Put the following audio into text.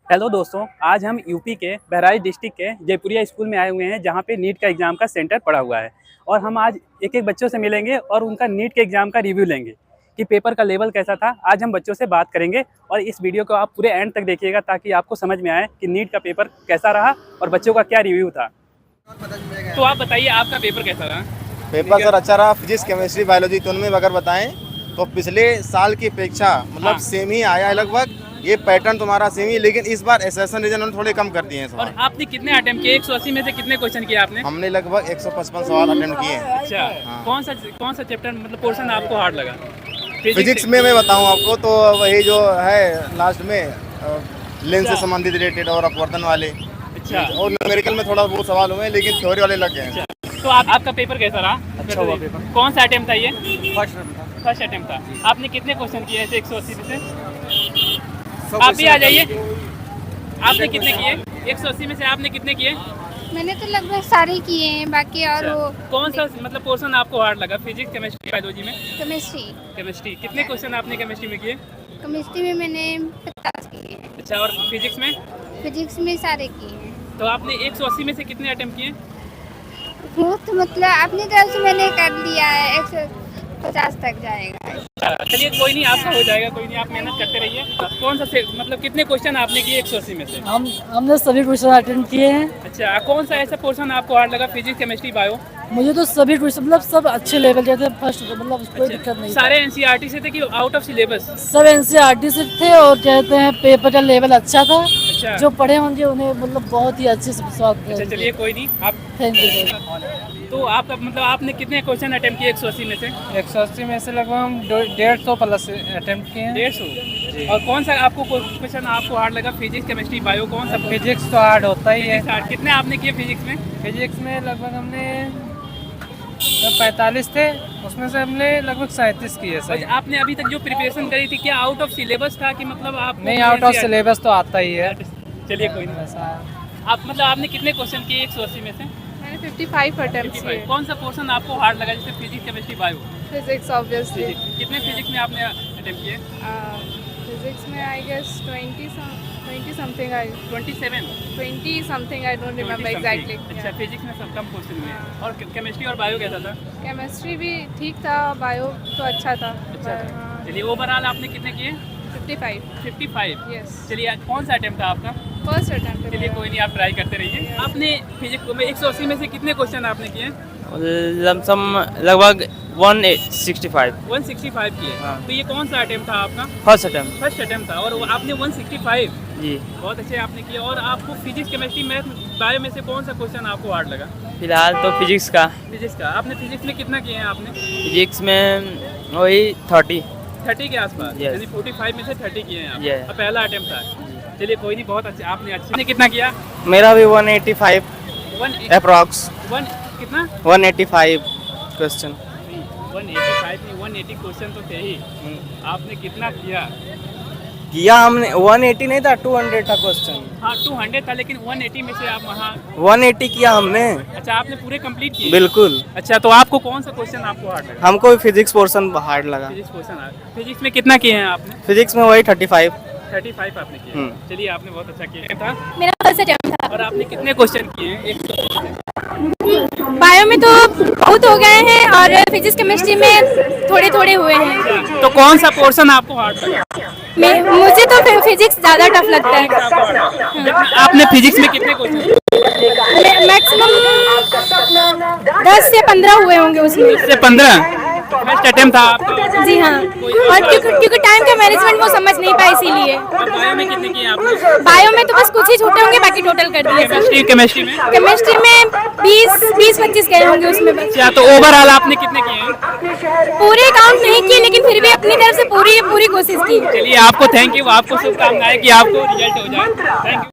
Hello दोस्तों, आज हम यूपी के बहराइच डिस्ट्रिक्ट के जयपुरिया स्कूल में आए हुए हैं जहां पे नीट का एग्ज़ाम का सेंटर पड़ा हुआ है। और हम आज एक एक बच्चों से मिलेंगे और उनका नीट के एग्ज़ाम का रिव्यू लेंगे कि पेपर का लेवल कैसा था। आज हम बच्चों से बात करेंगे और इस वीडियो को आप पूरे एंड तक देखिएगा ताकि आपको समझ में आए कि नीट का पेपर कैसा रहा और बच्चों का क्या रिव्यू था। तो आप बताइए, आपका पेपर कैसा रहा? पेपर सर अच्छा रहा। फिजिक्स, केमिस्ट्री, बायोलॉजी तो उनमें अगर बताएं तो पिछले साल की अपेक्षा मतलब सेम ही आया है लगभग। ये पैटर्न तुम्हारा सेम ही, लेकिन इस बार एसेशन रीजन उन्होंने थोड़े कम कर दिए हैं और सवाल। आपने कितने अटेम्प्ट किए? 180 में से कितने क्वेश्चन किए आपने? हमने लगभग 155 सवाल अटेम्प्ट किए हैं। अच्छा, हाँ। कौन सा चैप्टर मतलब पोर्शन आपको हार्ड लगा? फिजिक्स में मैं बताऊं आपको तो वही जो है लास्ट में लेंस से संबंधित रिलेटेड और अपवर्तन वाले। अच्छा, और न्यूमेरिकल में थोड़ा बहुत सवाल हुए हैं, लेकिन थ्योरी वाले लग गए हैं। तो आपका पेपर कैसा रहा? अच्छा हुआ पेपर। कौन सा अटेम्प्ट था ये? फर्स्ट फर्स्ट अटेम्प्ट था। आपने कितने क्वेश्चन किए ऐसे 180 में से? आप भी आ जाइए। आपने कितने किए? 180 में से आपने कितने किए? मैंने तो लगभग सारे किए हैं, बाकी और अच्छा, वो कौन सा मतलब पोर्शन आपको हार्ड लगा? फिजिक्स, केमिस्ट्री, बायोलॉजी में? केमिस्ट्री कितने क्वेश्चन आपने केमिस्ट्री में किए? केमिस्ट्री में मैंने 50 किए हैं। अच्छा, और फिजिक्स में? फिजिक्स में सारे किए हैं। तो आपने 180 में से कितने अटेम्प्ट किए? वो तो मतलब अपनी तरफ से मैंने कर लिया है, 150 तक जाएगा। चलिए कोई नहीं, आपका हो जाएगा, कोई नहीं, आप मेहनत करते रहिए। कौन सा से मतलब कितने क्वेश्चन आपने किए 180 में से? हमने सभी क्वेश्चन अटेंड किए हैं। अच्छा, कौन सा ऐसा पोर्शन आपको हार्ड लगा? Physics, chemistry, bio? मुझे तो सभी क्वेश्चन मतलब सब अच्छे लेवल के थे। फर्स्ट मतलब कोई दिक्कत नहीं था। सारे एनसीईआरटी से थे कि आउट ऑफ सिलेबस? सब एनसीईआरटी से थे और कहते हैं पेपर का लेवल अच्छा था। अच्छा, जो पढ़े होंगे उन्हें मतलब बहुत ही अच्छे से स्वागत अच्छा, चलिए कोई नहीं, आप थैंक यू। तो आपका मतलब आपने कितने क्वेश्चन अटेम्प्ट किए 180 में से? 180 में से लगभग हम 150 प्लस अटेम्प्ट किए हैं। 150। और कौन सा आपको क्वेश्चन आपको हार्ड लगा? फिजिक्स, केमिस्ट्री, बायो, कौन सा? फिजिक्स तो हार्ड होता ही है। Physics hard. कितने आपने किए फिजिक्स में? फिजिक्स में लगभग हमने 45 थे, उसमें से हमने लगभग 37 किए और आपने अभी तक जो प्रिपरेशन करी थी क्या आउट ऑफ सिलेबस था कि मतलब आप? नहीं, आउट ऑफ सिलेबस तो आता ही है। चलिए कोई नहीं। ऐसा आप मतलब आपने कितने क्वेश्चन किए 180 में से? मैंने 55 अटेम्प्ट्स किए। कौन सा पोर्शन आपको हार्ड लगा जैसे physics, chemistry, bio? Physics obviously. कितने फिजिक्स में आपने अटेम्प्ट किए? फिजिक्स में I guess 20 something. 20 I don't remember exactly. अच्छा, फिजिक्स में सब कम क्वेश्चन हुए हैं। और केमिस्ट्री और बायो कैसा था? केमिस्ट्री भी ठीक था, बायो तो अच्छा था। अच्छा, चलिए ओवरऑल आपने कितने किए? 55। यस, चलिए आज कौन सा अटेम्प्ट था आपका? First attempt. चलिए कोई नहीं, आप ट्राई करते रहिए। आपने फिजिक्स में 180 में से कितने क्वेश्चन आपने किए? लमसम लगभग 165। 165 किए। हाँ। तो ये कौन सा अटेम्प्ट था आपका? फर्स्ट अटेम्प्ट फर्स्ट अटेम्प्ट था और वो आपने 165। जी। बहुत अच्छे आपने किए। और आपको फिजिक्स, केमिस्ट्री, मैथ, बायो में से कौन सा क्वेश्चन आपको हार्ड लगा? फिलहाल तो फिजिक्स का। फिजिक्स का। आपने फिजिक्स में कितना किए हैं आपने? फिजिक्स में वही 30 के आसपास। Yes. यानी 45 में से 30 किए हैं आप। Yeah. और पहला अटेम्प्ट था। चलिए कोई नहीं, बहुत अच्छे आपने अच्छे। कितना किया? मेरा भी 185 अप्रॉक्स। कितना? 185 क्वेश्चन। 185 नहीं, 180 क्वेश्चन तो थे ही। आपने कितना किया? हमने 180 नहीं था, 200 था क्वेश्चन। हाँ, 200 था, लेकिन 180 में से आप वहाँ। 180 किया हमने। अच्छा, आपने पूरे कंप्लीट किए? बिल्कुल। अच्छा, तो आपको कौन सा क्वेश्चन आपको हार्ड लगा? हमको फिजिक्स पोर्शन हार्ड लगा। Physics question hard. फिजिक्स में कितना किए हैं आपने? फिजिक्स में वही 35। 35 आपने किए। चलिए आपने बहुत अच्छा किया था। मेरा फर्स्ट अटेम्प्ट था। और आपने कितने क्वेश्चन किए हैं? 100। बायो में तो बहुत हो गए हैं और फिजिक्स केमिस्ट्री में थोड़े थोड़े हुए हैं। तो कौन सा पोर्शन आपको हार्ड लगा? मुझे तो फिजिक्स ज़्यादा टफ लगता है। आपने फिजिक्स में कितने क्वेश्चन? मैक्सिमम 10 से 15 हुए होंगे उसमें। 10 से 15। फर्स्ट अटेम्प्ट था आपका? जी हाँ, और क्योंकि टाइम का मैनेजमेंट वो समझ नहीं पाए इसीलिए। और बायो में कितने किए आपने? बायो में तो बस कुछ ही छूटे होंगे, बाकी टोटल कर दिए सब। केमिस्ट्री में? केमिस्ट्री में 20-25 गए होंगे उसमें बस। अच्छा, तो ओवरऑल आपने कितने किए हैं? पूरे काउंट नहीं किए, लेकिन फिर भी अपनी तरफ से पूरी कोशिश की। चलिए आपको थैंक यू, आपको शुभकामनाएं कि आपको रिजल्ट हो जाए। Thank you.